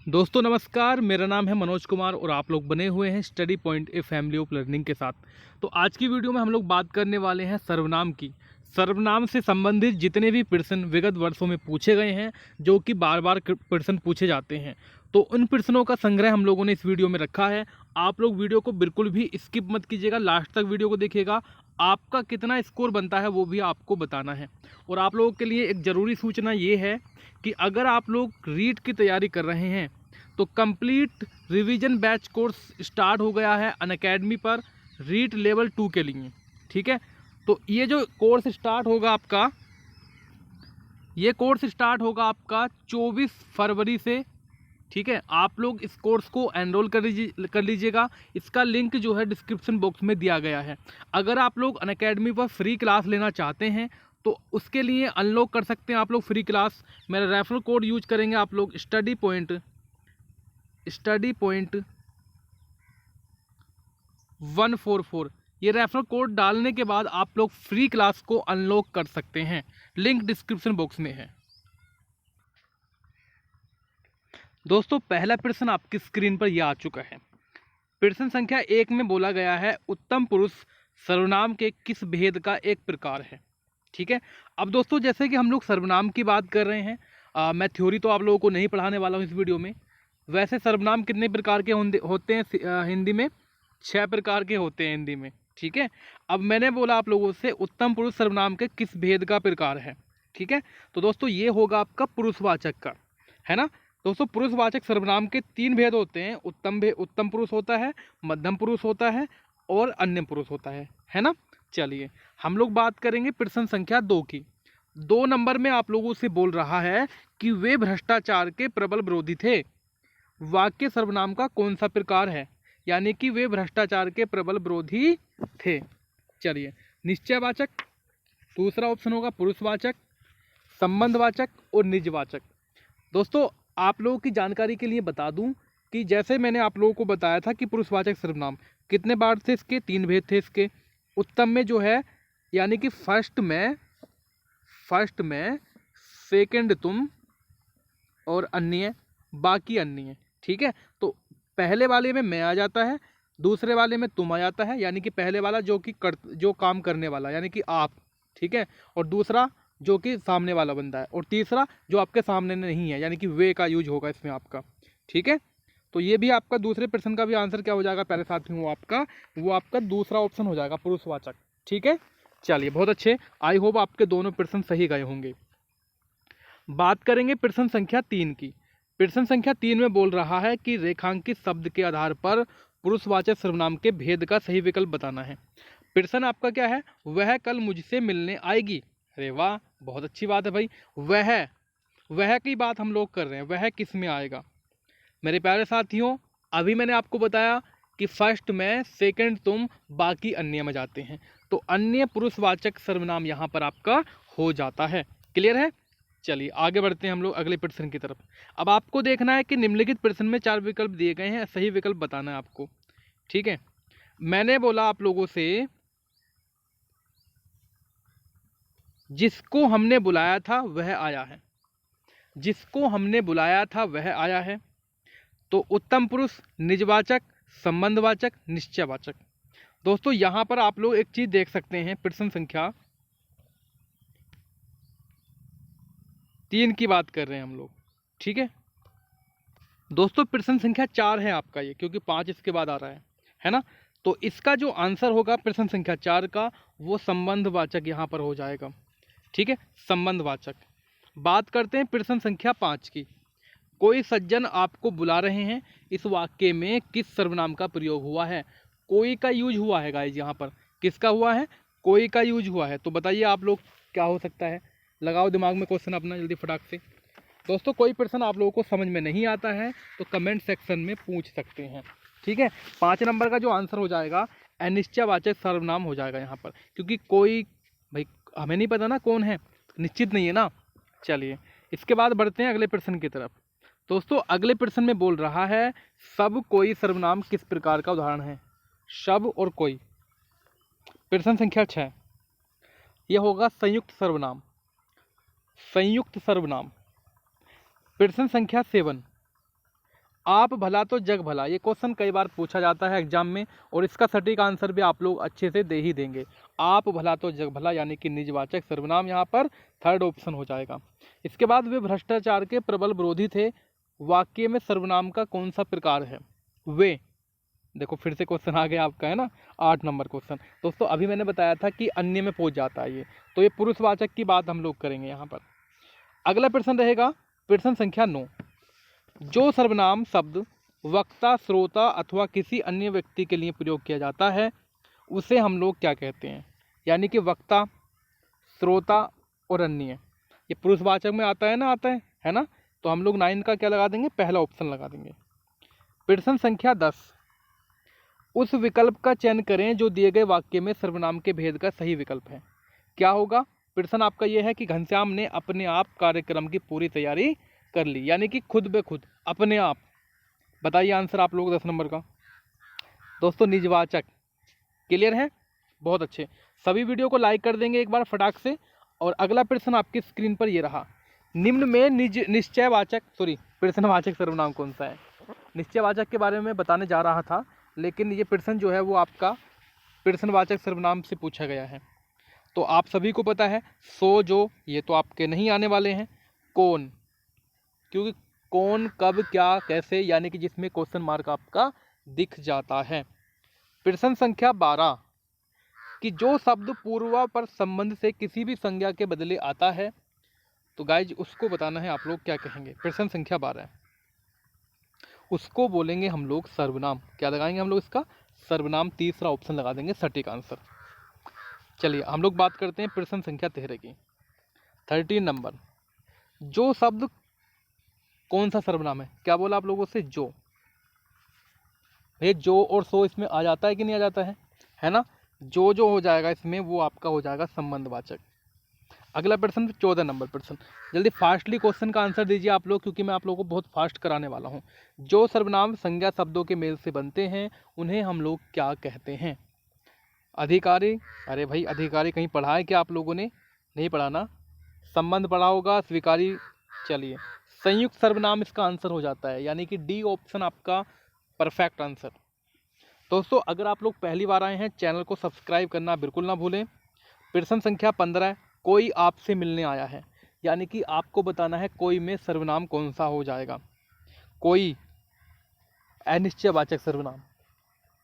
दोस्तों नमस्कार, मेरा नाम है मनोज कुमार और आप लोग बने हुए हैं study point a family of learning के साथ। तो आज की वीडियो में हम लोग बात करने वाले हैं सर्वनाम की। सर्वनाम से संबंधित जितने भी प्रश्न विगत वर्षों में पूछे गए हैं, जो कि बार बार प्रश्न पूछे जाते हैं, तो उन प्रश्नों का संग्रह हम लोगों ने इस वीडियो में रखा है। आप लोग वीडियो को बिल्कुल भी स्किप मत कीजिएगा, लास्ट तक वीडियो को देखिएगा। आपका कितना स्कोर बनता है वो भी आपको बताना है। और आप लोगों के लिए एक ज़रूरी सूचना ये है कि अगर आप लोग रीट की तैयारी कर रहे हैं तो complete revision batch course start हो गया है अनअकैडमी पर रीट लेवल 2 के लिए। ठीक है, तो ये जो कोर्स स्टार्ट होगा आपका, ये कोर्स स्टार्ट होगा आपका 24 फरवरी से। ठीक है, आप लोग इस कोर्स को एनरोल कर लीजिएगा। इसका लिंक जो है डिस्क्रिप्शन बॉक्स में दिया गया है। अगर आप लोग अनअकैडमी पर फ्री क्लास लेना चाहते हैं तो उसके लिए अनलॉक कर सकते हैं आप लोग फ्री क्लास। मेरा रेफरल कोड यूज करेंगे आप लोग स्टडी पॉइंट 144। ये रेफरल कोड डालने के बाद आप लोग फ्री क्लास को अनलॉक कर सकते हैं, लिंक डिस्क्रिप्शन बॉक्स में है। दोस्तों पहला प्रश्न आपकी स्क्रीन पर यह आ चुका है। प्रश्न संख्या 1 में बोला गया है उत्तम पुरुष सर्वनाम के किस भेद का एक प्रकार है। ठीक है, अब दोस्तों जैसे कि हम लोग सर्वनाम की बात कर रहे हैं, मैं थ्योरी तो आप लोगों को नहीं पढ़ाने वाला हूँ इस वीडियो में। वैसे सर्वनाम कितने प्रकार के होते हैं हिंदी में? 6 प्रकार के होते हैं हिंदी में। ठीक है, अब मैंने बोला आप लोगों से उत्तम पुरुष सर्वनाम के किस भेद का प्रकार है। ठीक है, तो दोस्तों ये होगा आपका पुरुषवाचक का, है ना। दोस्तों पुरुषवाचक सर्वनाम के 3 भेद होते हैं। उत्तम पुरुष होता है, मध्यम पुरुष होता है और अन्य पुरुष होता है ना। चलिए हम लोग बात करेंगे प्रश्न संख्या 2 की। 2 नंबर में आप लोगों से बोल रहा है कि वे भ्रष्टाचार के प्रबल विरोधी थे। वाक्य सर्वनाम का कौन सा प्रकार है? यानी कि वे भ्रष्टाचार के प्रबल विरोधी थे। चलिए, निश्चयवाचक, दूसरा ऑप्शन होगा पुरुषवाचक, संबंधवाचक और निजवाचक। दोस्तों आप लोगों की जानकारी के लिए बता दूं कि जैसे मैंने आप लोगों को बताया था कि पुरुषवाचक सर्वनाम कितने बार थे इसके? 3 भेद थे इसके। उत्तम में जो है यानी कि फर्स्ट में, सेकंड तुम और अन्य, बाकी अन्य। ठीक है, तो पहले वाले में मैं आ जाता है, दूसरे वाले में तुम आ जाता है, यानी कि पहले वाला जो काम करने वाला यानी कि आप। ठीक है, और दूसरा जो कि सामने वाला बंदा है, और तीसरा जो आपके सामने नहीं है यानी कि वे का यूज होगा इसमें आपका। ठीक है, तो ये भी आपका दूसरे प्रश्न का भी आंसर क्या हो जाएगा प्यारे साथी? वो आपका दूसरा ऑप्शन हो जाएगा, पुरुषवाचक। ठीक है, चलिए बहुत अच्छे, आई होप आपके दोनों प्रश्न सही गए होंगे। बात करेंगे प्रश्न संख्या 3 की। प्रश्न संख्या 3 में बोल रहा है कि रेखांकित शब्द के आधार पर पुरुषवाचक सर्वनाम के भेद का सही विकल्प बताना है। प्रश्न आपका क्या है? वह कल मुझसे मिलने आएगी। अरे वाह, बहुत अच्छी बात है भाई। वह की बात हम लोग कर रहे हैं, वह किस में आएगा मेरे प्यारे साथियों? अभी मैंने आपको बताया कि फर्स्ट में, सेकंड तुम, बाकी अन्य में जाते हैं, तो अन्य पुरुषवाचक सर्वनाम यहाँ पर आपका हो जाता है। क्लियर है? चलिए आगे बढ़ते हैं हम लोग अगले प्रश्न की तरफ। अब आपको देखना है कि निम्नलिखित प्रश्न में 4 विकल्प दिए गए हैं, सही विकल्प बताना है आपको। ठीक है, मैंने बोला आप लोगों से जिसको हमने बुलाया था वह आया है, जिसको हमने बुलाया था वह आया है। तो उत्तम पुरुष, निजवाचक, संबंधवाचक, निश्चयवाचक। दोस्तों यहां पर आप लोग एक चीज देख सकते हैं, प्रश्न संख्या 3 की बात कर रहे हैं हम लोग। ठीक है दोस्तों, प्रश्न संख्या 4 है आपका ये, क्योंकि 5 इसके बाद आ रहा है ना। तो इसका जो आंसर होगा प्रश्न संख्या 4 का, वो संबंधवाचक यहाँ पर हो जाएगा। ठीक है, संबंधवाचक। बात करते हैं प्रश्न संख्या 5 की। कोई सज्जन आपको बुला रहे हैं, इस वाक्य में किस सर्वनाम का प्रयोग हुआ है? कोई का यूज हुआ है गाइज, यहाँ पर किसका हुआ है? कोई का यूज हुआ है। तो बताइए आप लोग क्या हो सकता है? लगाओ दिमाग में क्वेश्चन अपना जल्दी फटाक से। दोस्तों कोई प्रश्न आप लोगों को समझ में नहीं आता है तो कमेंट सेक्शन में पूछ सकते हैं। ठीक है, 5 नंबर का जो आंसर हो जाएगा अनिश्चयवाचक सर्वनाम हो जाएगा यहाँ पर, क्योंकि कोई, भाई हमें नहीं पता ना कौन है, निश्चित नहीं है ना। चलिए इसके बाद बढ़ते हैं अगले प्रश्न की तरफ। दोस्तों अगले प्रश्न में बोल रहा है सब कोई सर्वनाम किस प्रकार का उदाहरण है? सब और कोई। प्रश्न संख्या 6, यह होगा संयुक्त सर्वनाम। संयुक्त सर्वनाम। प्रश्न संख्या 7, आप भला तो जग भला, ये क्वेश्चन कई बार पूछा जाता है एग्जाम में, और इसका सटीक आंसर भी आप लोग अच्छे से दे ही देंगे। आप भला तो जग भला यानी कि निजवाचक सर्वनाम यहाँ पर थर्ड ऑप्शन हो जाएगा। इसके बाद वे भ्रष्टाचार के प्रबल विरोधी थे, वाक्य में सर्वनाम का कौन सा प्रकार है? वे, देखो फिर से क्वेश्चन आ गया आपका, है ना, 8 नंबर क्वेश्चन। दोस्तों अभी मैंने बताया था कि अन्य में पहुंच जाता है ये, तो ये पुरुषवाचक की बात हम लोग करेंगे यहाँ पर। अगला प्रश्न रहेगा प्रश्न संख्या 9। जो सर्वनाम शब्द वक्ता, श्रोता अथवा किसी अन्य व्यक्ति के लिए प्रयोग किया जाता है उसे हम लोग क्या कहते हैं? यानी कि वक्ता, श्रोता और अन्य, ये पुरुषवाचक में आता है ना, है ना, तो हम लोग 9 का क्या लगा देंगे? पहला ऑप्शन लगा देंगे। प्रश्न संख्या 10। उस विकल्प का चयन करें जो दिए गए वाक्य में सर्वनाम के भेद का सही विकल्प है। क्या होगा? प्रश्न आपका यह है कि घनश्याम ने अपने आप कार्यक्रम की पूरी तैयारी कर ली, यानी कि खुद ब खुद, अपने आप। बताइए आंसर आप लोग 10 नंबर का। दोस्तों निजवाचक, क्लियर है? बहुत अच्छे, सभी वीडियो को लाइक कर देंगे एक बार फटाक से। और अगला प्रश्न आपकी स्क्रीन पर ये रहा, निम्न में निश्चयवाचक प्रश्नवाचक सर्वनाम कौन सा है? निश्चयवाचक के बारे में बताने जा रहा था, लेकिन ये प्रश्न जो है वो आपका प्रश्नवाचक सर्वनाम से पूछा गया है। तो आप सभी को पता है सो, जो, ये तो आपके नहीं आने वाले हैं। कौन, क्योंकि कौन, कब, क्या, कैसे, यानी कि जिसमें क्वेश्चन मार्क आपका दिख जाता है। प्रश्न संख्या 12 कि जो शब्द पूर्वापर संबंध से किसी भी संज्ञा के बदले आता है, तो गाइज उसको बताना है आप लोग क्या कहेंगे। प्रश्न संख्या 12, उसको बोलेंगे हम लोग सर्वनाम। क्या लगाएंगे हम लोग? इसका सर्वनाम, तीसरा ऑप्शन लगा देंगे सटीक आंसर। चलिए हम लोग बात करते हैं प्रश्न संख्या 13 की। 13 नंबर, जो शब्द कौन सा सर्वनाम है? क्या बोला आप लोगों से? जो। ये जो और सो इसमें आ जाता है कि नहीं आ जाता है ना? जो हो जाएगा इसमें वो आपका हो जाएगा संबंधवाचक। अगला प्रश्न 14 नंबर प्रश्न, जल्दी फास्टली क्वेश्चन का आंसर दीजिए आप लोग, क्योंकि मैं आप लोगों को बहुत फास्ट कराने वाला हूँ। जो सर्वनाम संज्ञा शब्दों के मेल से बनते हैं उन्हें हम लोग क्या कहते हैं? अधिकारी, अरे भाई अधिकारी कहीं पढ़ा है क्या आप लोगों ने? नहीं पढ़ा ना? संबंध पढ़ा होगा, स्वीकारी। चलिए संयुक्त सर्वनाम इसका आंसर हो जाता है, यानी कि डी ऑप्शन आपका परफेक्ट आंसर। दोस्तों अगर आप लोग पहली बार आए हैं, चैनल को सब्सक्राइब करना बिल्कुल ना भूलें। प्रश्न संख्या 15, कोई आपसे मिलने आया है, यानी कि आपको बताना है कोई में सर्वनाम कौन सा हो जाएगा। कोई अनिश्चयवाचक सर्वनाम,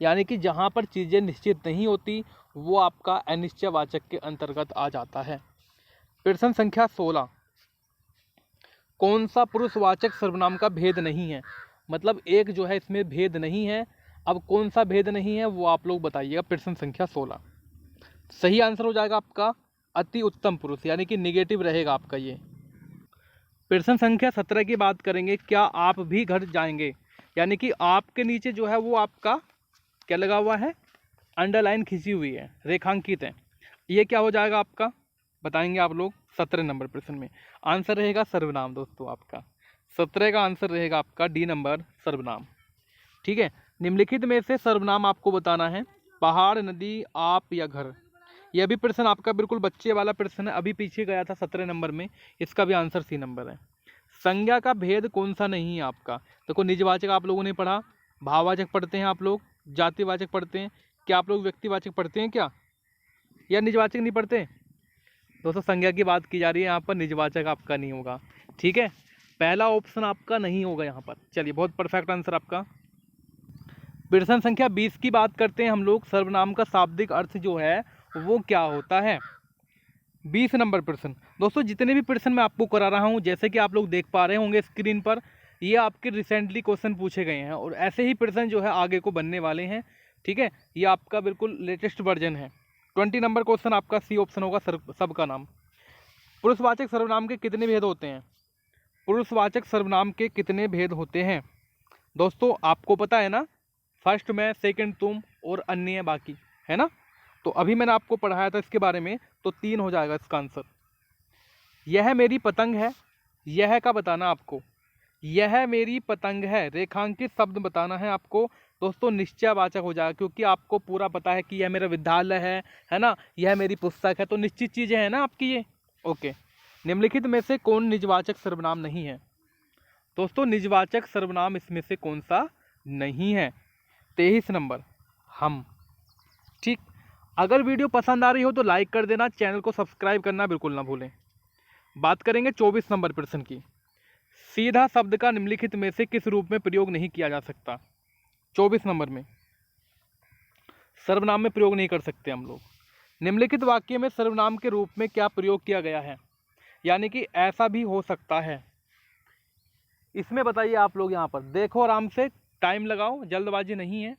यानी कि जहाँ पर चीज़ें निश्चित नहीं होती वो आपका अनिश्चयवाचक के अंतर्गत आ जाता है। प्रश्न संख्या 16, कौन सा पुरुषवाचक सर्वनाम का भेद नहीं है? मतलब एक जो है इसमें भेद नहीं है। अब कौन सा भेद नहीं है वो आप लोग बताइएगा। प्रश्न संख्या 16, सही आंसर हो जाएगा आपका अति उत्तम पुरुष, यानी कि निगेटिव रहेगा आपका ये। प्रश्न संख्या 17 की बात करेंगे, क्या आप भी घर जाएंगे, यानी कि आपके नीचे जो है वो आपका क्या लगा हुआ है? अंडरलाइन खींची हुई है, रेखांकित है। ये क्या हो जाएगा आपका? बताएंगे आप लोग 17 नंबर प्रश्न में। आंसर रहेगा सर्वनाम। दोस्तों आपका 17 का आंसर रहेगा आपका डी नंबर, सर्वनाम। ठीक है, निम्नलिखित में से सर्वनाम आपको बताना है। पहाड़, नदी, आप या घर। यह भी प्रश्न आपका बिल्कुल बच्चे वाला प्रश्न है, अभी पीछे गया था 17 नंबर में। इसका भी आंसर सी नंबर है। संज्ञा का भेद कौन सा नहीं है आपका? देखो निजवाचक आप लोगों ने पढ़ा, भाववाचक पढ़ते हैं आप लोग, जातिवाचक पढ़ते हैं। क्या आप लोग व्यक्तिवाचक पढ़ते हैं क्या, या निजवाचक नहीं पढ़ते? दोस्तों संज्ञा की बात की जा रही है यहाँ पर, निजवाचक आपका नहीं होगा। ठीक है, पहला ऑप्शन आपका नहीं होगा यहाँ पर। चलिए बहुत परफेक्ट आंसर आपका। प्रश्न संख्या 20 की बात करते हैं हम लोग, सर्वनाम का शाब्दिक अर्थ जो है वो क्या होता है? 20 नंबर प्रश्न। दोस्तों जितने भी प्रश्न मैं आपको करा रहा हूँ, जैसे कि आप लोग देख पा रहे होंगे स्क्रीन पर, ये आपके रिसेंटली क्वेश्चन पूछे गए हैं, और ऐसे ही प्रश्न जो है आगे को बनने वाले हैं। ठीक है, ये आपका बिल्कुल लेटेस्ट वर्जन है। 20 नंबर क्वेश्चन आपका सी ऑप्शन होगा, सबका नाम। पुरुषवाचक सर्वनाम के कितने भेद होते हैं? पुरुषवाचक सर्वनाम के कितने भेद होते हैं? दोस्तों आपको पता है ना, फर्स्ट मैं, सेकंड तुम, और अन्य बाकी, है ना? तो अभी मैंने आपको पढ़ाया था इसके बारे में, तो 3 हो जाएगा इसका आंसर। यह मेरी पतंग है, यह का बताना आपको, यह मेरी पतंग है, रेखांकित शब्द बताना है आपको। दोस्तों निश्चयवाचक हो जाएगा, क्योंकि आपको पूरा पता है कि यह मेरा विद्यालय है ना, यह मेरी पुस्तक है, तो निश्चित चीज़ें हैं ना आपकी ये। ओके, निम्नलिखित में से कौन निजवाचक सर्वनाम नहीं है? दोस्तों निजवाचक सर्वनाम इसमें से कौन सा नहीं है? 23 नंबर हम। ठीक, अगर वीडियो पसंद आ रही हो तो लाइक कर देना, चैनल को सब्सक्राइब करना बिल्कुल ना भूलें। बात करेंगे 24 नंबर प्रश्न की। सीधा शब्द का निम्नलिखित में से किस रूप में प्रयोग नहीं किया जा सकता? 24 नंबर में सर्वनाम में प्रयोग नहीं कर सकते हम लोग। निम्नलिखित वाक्य में सर्वनाम के रूप में क्या प्रयोग किया गया है? यानी कि ऐसा भी हो सकता है, इसमें बताइए आप लोग। यहाँ पर देखो, आराम से टाइम लगाओ, जल्दबाजी नहीं है।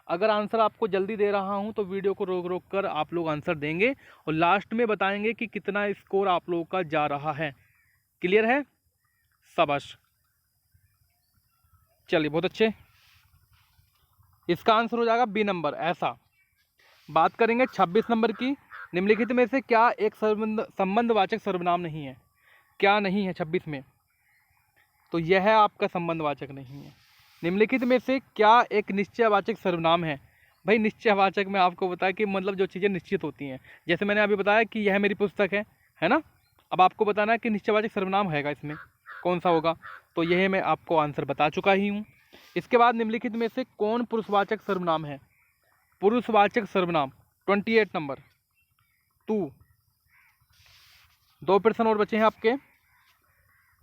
अगर आंसर आपको जल्दी दे रहा हूँ तो वीडियो को रोक रोक कर आप लोग आंसर देंगे और लास्ट में बताएंगे कि कितना स्कोर आप लोगों का जा रहा है। क्लियर है? शाबाश, चलिए बहुत अच्छे। इसका आंसर हो जाएगा बी नंबर, ऐसा। बात करेंगे 26 नंबर की। निम्नलिखित में से क्या एक संबंधवाचक सर्वनाम नहीं है? क्या नहीं है 26 में? तो यह है आपका संबंधवाचक नहीं है। निम्नलिखित में से क्या एक निश्चयवाचक सर्वनाम है? भाई निश्चयवाचक में आपको बताया कि मतलब जो चीज़ें निश्चित होती हैं, जैसे मैंने अभी बताया कि यह मेरी पुस्तक है ना। अब आपको बताना है कि निश्चयवाचक सर्वनाम हैगा इसमें कौन सा होगा, तो यह मैं आपको आंसर बता चुका ही हूँ। इसके बाद निम्नलिखित में से कौन पुरुषवाचक सर्वनाम है? पुरुषवाचक सर्वनाम 28 नंबर तू। 2 प्रश्न और बचे हैं आपके।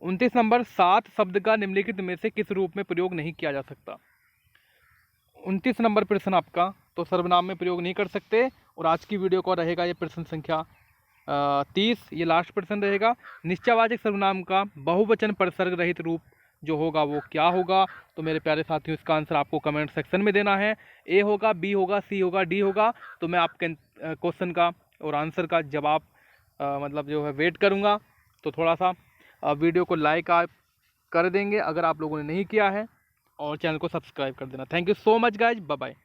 29 नंबर, 7 शब्द का निम्नलिखित में से किस रूप में प्रयोग नहीं किया जा सकता? 29 नंबर प्रश्न आपका, तो सर्वनाम में प्रयोग नहीं कर सकते। और आज की वीडियो का रहेगा ये प्रश्न संख्या 30, ये लास्ट प्रश्न रहेगा। निश्चयवाचक सर्वनाम का बहुवचन प्रसर्ग रहित रूप जो होगा वो क्या होगा? तो मेरे प्यारे साथियों, इसका आंसर आपको कमेंट सेक्शन में देना है। ए होगा, बी होगा, सी होगा, डी होगा। तो मैं आपके क्वेश्चन का और आंसर का जवाब मतलब जो है वेट करूँगा। तो थोड़ा सा वीडियो को लाइक आप कर देंगे अगर आप लोगों ने नहीं किया है, और चैनल को सब्सक्राइब कर देना। Thank you so much guys, bye bye.